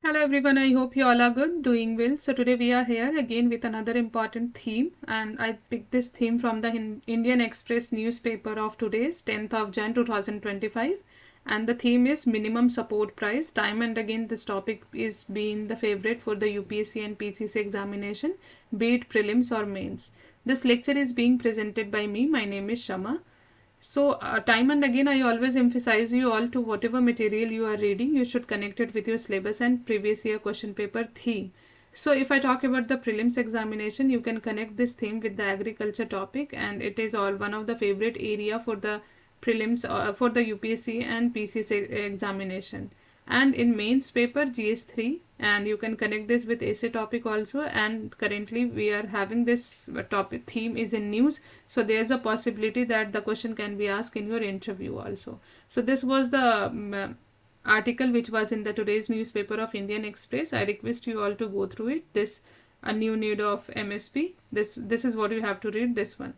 Hello everyone, I hope you all are good, doing well. So today we are here again with another important theme, and I picked this theme from the Indian Express newspaper of today's 10th of Jan 2025, and the theme is minimum support price. Time and again this topic is being the favorite for the UPSC and PCC examination, be it prelims or mains. This lecture is being presented by me. My name is Shama. So, time and again, I always emphasize you all to whatever material you are reading, you should connect it with your syllabus and previous year question paper theme. So, if I talk about the prelims examination, you can connect this theme with the agriculture topic, and it is all one of the favorite area for the prelims for the UPSC and PCC examination. And in mains paper GS3, and you can connect this with essay topic also, and currently we are having this topic theme is in news, so there's a possibility that the question can be asked in your interview also. So this was the article which was in the today's newspaper of Indian Express. I request you all to go through it. This a new need of MSP. This is what you have to read, this one.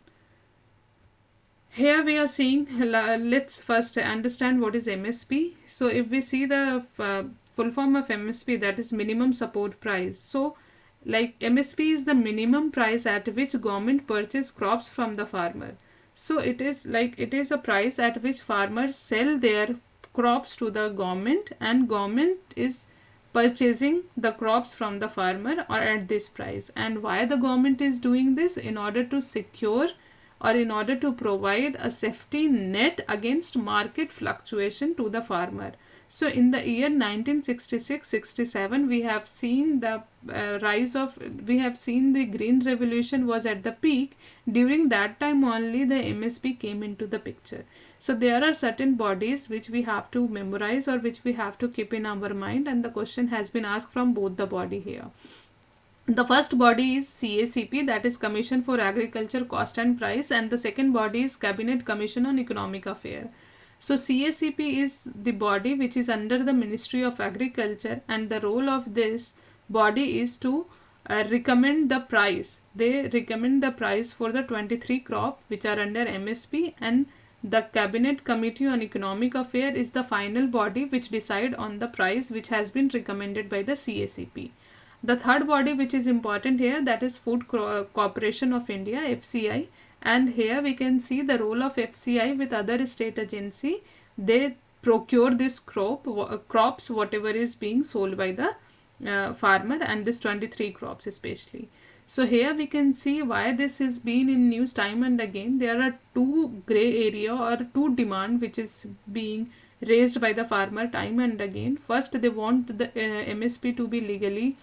Here we are seeing, let's first understand what is MSP. So if we see the full form of MSP, that is minimum support price. So like MSP is the minimum price at which government purchase crops from the farmer. So it is a price at which farmers sell their crops to the government, and government is purchasing the crops from the farmer or at this price. And why the government is doing this? In order to secure or in order to provide a safety net against market fluctuation to the farmer. So in the year 1966-67 we have seen the we have seen the green revolution was at the peak. During that time only the MSP came into the picture. So there are certain bodies which we have to memorize or which we have to keep in our mind, and the question has been asked from both the body here. The first body is CACP, that is Commission for Agriculture Cost and Price, and the second body is Cabinet Commission on Economic Affairs. So CACP is the body which is under the Ministry of Agriculture, and the role of this body is to recommend the price. They recommend the price for the 23 crop which are under MSP, and the Cabinet Committee on Economic Affairs is the final body which decide on the price which has been recommended by the CACP. The third body which is important here, that is Food Corporation of India, FCI, and here we can see the role of FCI with other state agency. They procure this crops whatever is being sold by the farmer, and this 23 crops especially. So here we can see why this is being in news time and again. There are two gray area or two demand which is being raised by the farmer time and again. First, they want the MSP to be legally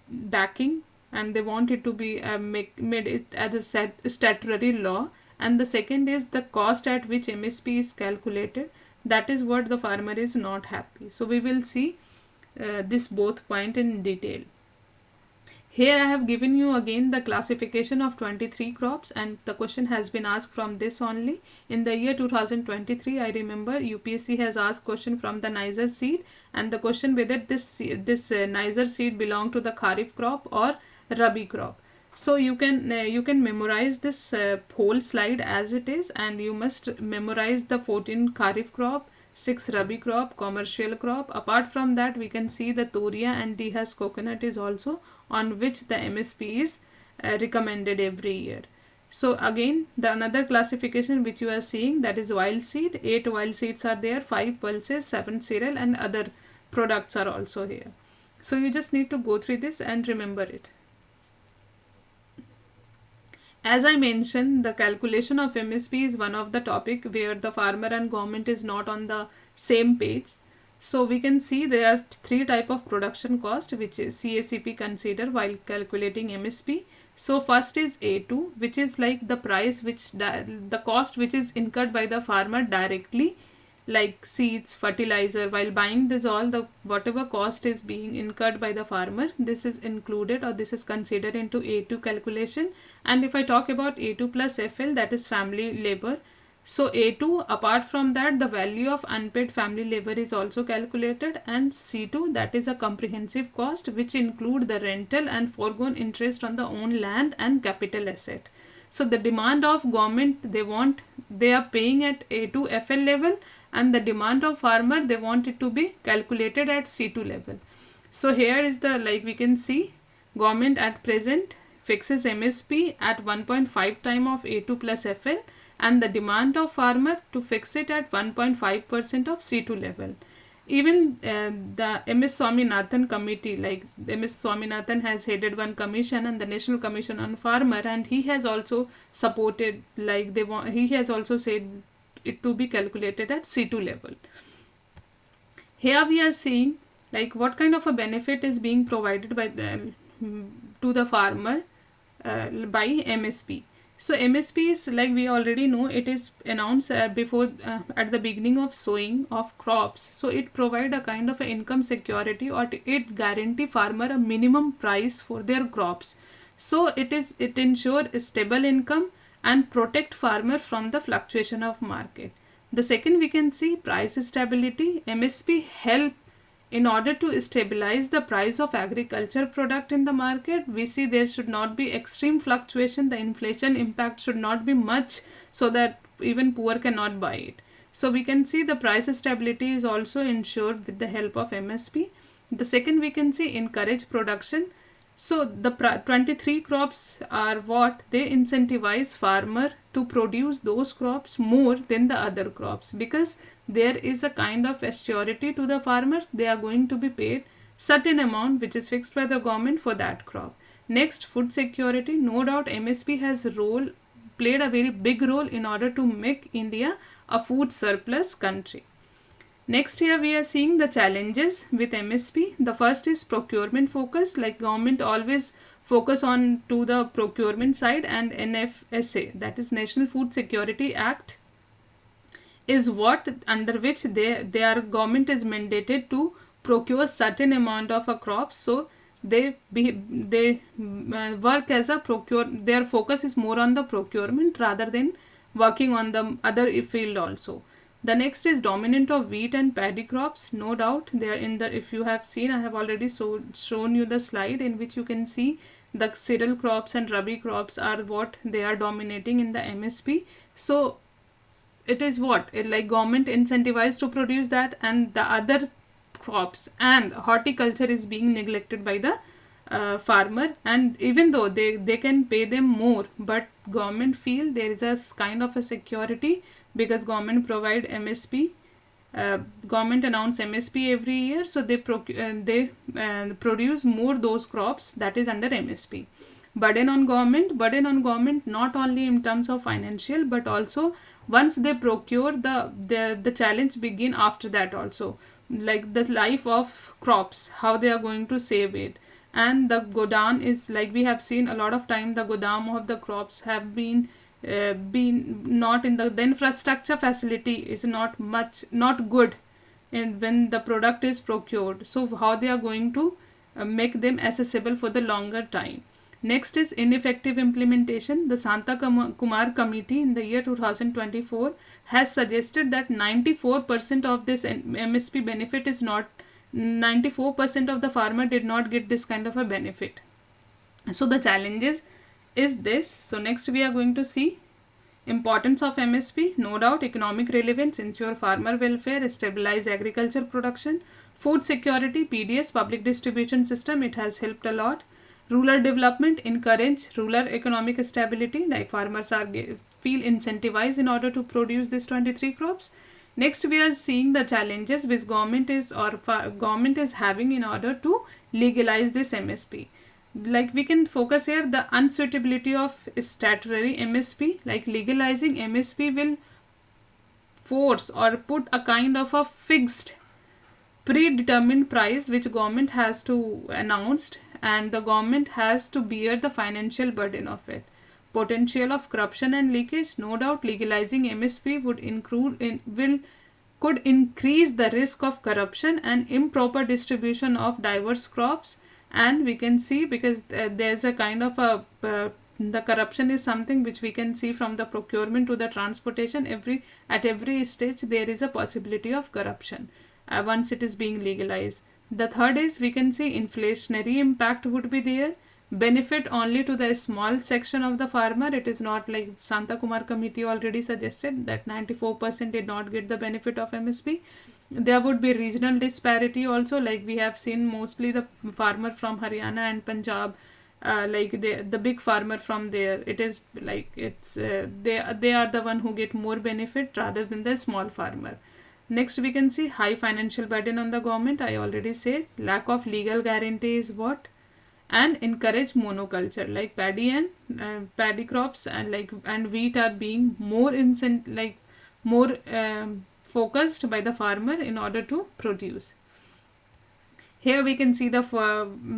backing, and they want it to be made it as a statutory law. And the second is the cost at which MSP is calculated. That is what the farmer is not happy. So we will see this both point in detail. Here I have given you again the classification of 23 crops, and the question has been asked from this only. In the year 2023, I remember UPSC has asked question from the Niger seed, and the question whether this Niger seed belong to the Kharif crop or Rabi crop. So you can memorize this whole slide as it is, and you must memorize the 14 Kharif crop, 6 Rabi crop, commercial crop. Apart from that, we can see the Toria and Dehas coconut is also on which the MSP is recommended every year. So again, the another classification which you are seeing, that is wild seed. 8 wild seeds are there, 5 pulses, 7 cereal, and other products are also here. So you just need to go through this and remember it. As I mentioned, the calculation of MSP is one of the topic where the farmer and government is not on the same page. So we can see there are three type of production cost which is CACP consider while calculating MSP. So first is A2, which is like the price which the cost which is incurred by the farmer directly, like seeds, fertilizer. While buying this, all the whatever cost is being incurred by the farmer, this is included or this is considered into A2 calculation. And if I talk about A2 plus FL, that is family labor. So A2, apart from that, the value of unpaid family labor is also calculated, and C2, that is a comprehensive cost which include the rental and foregone interest on the own land and capital asset. So the demand of government, they are paying at A2 FL level, and the demand of farmer, they want it to be calculated at C2 level. So here is the, like we can see, government at present fixes MSP at 1.5 time of A2 plus FL, and the demand of farmer to fix it at 1.5% of C2 level. Even the MS Swaminathan committee, like MS Swaminathan has headed one commission, and the National Commission on Farmer, and he has also supported, like he has also said it to be calculated at C2 level. Here we are seeing like what kind of a benefit is being provided by the to the farmer by MSP. So MSP is, like we already know, it is announced before at the beginning of sowing of crops. So it provide a kind of a income security, or it guarantee farmer a minimum price for their crops. So it ensure a stable income and protect farmer from the fluctuation of market. The second, we can see price stability. MSP help in order to stabilize the price of agriculture product in the market. We see there should not be extreme fluctuation, the inflation impact should not be much, so that even poor cannot buy it. So we can see the price stability is also ensured with the help of MSP. The second, we can see encourage production. So the 23 crops are what they incentivize farmer to produce those crops more than the other crops, because there is a kind of assurity to the farmers. They are going to be paid certain amount which is fixed by the government for that crop. Next, food security. No doubt MSP has played a very big role in order to make India a food surplus country. Next, here we are seeing the challenges with MSP. The first is procurement focus, like government always focus on to the procurement side, and NFSA, that is National Food Security Act, is what under which their government is mandated to procure certain amount of a crop. So they work as a their focus is more on the procurement rather than working on the other field also. The next is dominant of wheat and paddy crops. No doubt they are in the, if you have seen, I have already shown you the slide in which you can see the cereal crops and rabi crops are what they are dominating in the MSP. So it is what, like government incentivized to produce that, and the other crops and horticulture is being neglected by the farmer. And even though they can pay them more, but government feel there is a kind of a security, because government provide MSP, government announce MSP every year, so they produce more those crops that is under MSP. Burden on government not only in terms of financial, but also once they procure, the challenge begin after that also, like the life of crops, how they are going to save it. And the godown is, like we have seen a lot of time, the godown of the crops have been not in the infrastructure facility is not good, and when the product is procured, so how they are going to make them accessible for the longer time. Next is ineffective implementation. The Santa Kumar committee in the year 2024 has suggested that 94% of this MSP benefit is not, 94% of the farmer did not get this kind of a benefit. So the challenges is this. So next we are going to see importance of MSP. No doubt economic relevance, ensure farmer welfare, stabilize agriculture production, food security, PDS, public distribution system, it has helped a lot. Rural development, encourage rural economic stability, like farmers are feel incentivized in order to produce these 23 crops. Next we are seeing the challenges which government is having in order to legalize this MSP. Like we can focus here the unsuitability of statutory MSP, like legalizing MSP will force or put a kind of a fixed predetermined price which government has to announced, and the government has to bear the financial burden of it. Potential of corruption and leakage. No doubt legalizing MSP could increase the risk of corruption and improper distribution of diverse crops. And we can see, because there's a kind of a the corruption is something which we can see from the procurement to the transportation, at every stage there is a possibility of corruption once it is being legalized. The third is, we can see inflationary impact would be there. benefit only to the small section of the farmer. It is not like Santa Kumar committee already suggested that 94% did not get the benefit of MSP. There would be regional disparity also, like we have seen mostly the farmer from Haryana and Punjab, like the big farmer from there, it is like it's they are the one who get more benefit rather than the small farmer. Next we can see high financial burden on the government. I already said lack of legal guarantee is what, and encourage monoculture like paddy and paddy crops and wheat are being more more focused by the farmer in order to produce. Here we can see the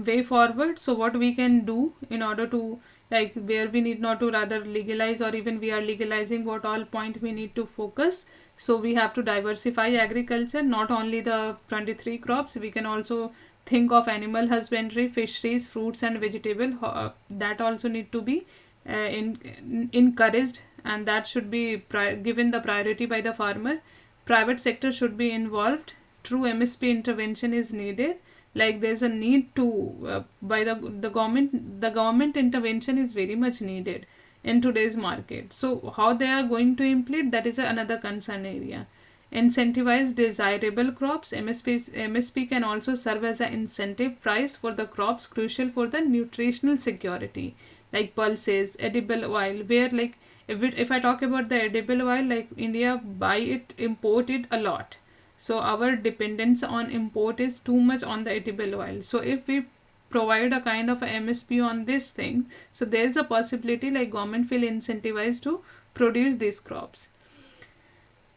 way forward. So what we can do in order to, like, where we need not to rather legalize, or even we are legalizing, what all point we need to focus. So we have to diversify agriculture, not only the 23 crops. We can also think of animal husbandry, fisheries, fruits and vegetable, that also need to be encouraged, and that should be given the priority by the farmer. Private sector should be involved. True MSP intervention is needed. Like there's a need to by the government intervention is very much needed in today's market. So how they are going to implement, that is another concern area. Incentivize desirable crops. MSP can also serve as an incentive price for the crops crucial for the nutritional security, like pulses, edible oil, where like if I talk about the edible oil, like India buy it, import it a lot. So our dependence on import is too much on the edible oil. So if we provide a kind of a MSP on this thing, so there is a possibility like government will incentivize to produce these crops.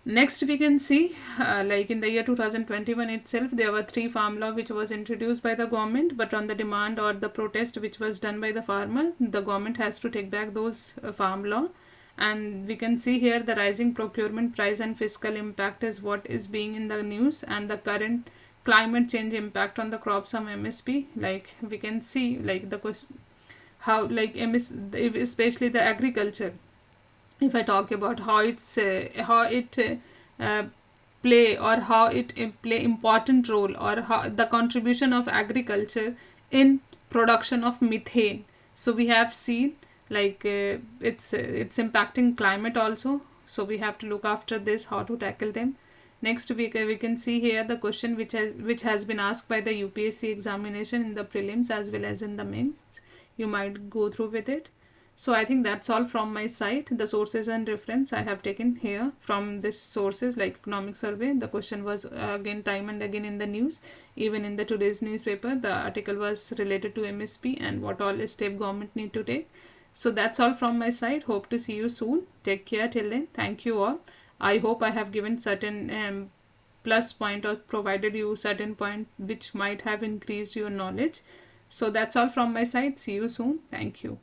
Next we can see like in the year 2021 itself, there were 3 farm law which was introduced by the government, but on the demand or the protest which was done by the farmer, the government has to take back those farm law. And we can see here the rising procurement price and fiscal impact is what is being in the news, and the current climate change impact on the crops of MSP. Like we can see like the how like especially the agriculture, if I talk about how it play, or how it play important role, or how the contribution of agriculture in production of methane. So we have seen like it's impacting climate also. So we have to look after this, how to tackle them. Next we can see here the question which has been asked by the UPSC examination in the prelims as well as in the mains. You might go through with it. So I think that's all from my side. The sources and reference I have taken here from this sources like economic survey. The question was again time and again in the news. Even in the today's newspaper, the article was related to MSP and what all step government need to take. So that's all from my side. Hope to see you soon. Take care till then. Thank you all. I hope I have given certain plus point or provided you certain point which might have increased your knowledge. So that's all from my side. See you soon. Thank you.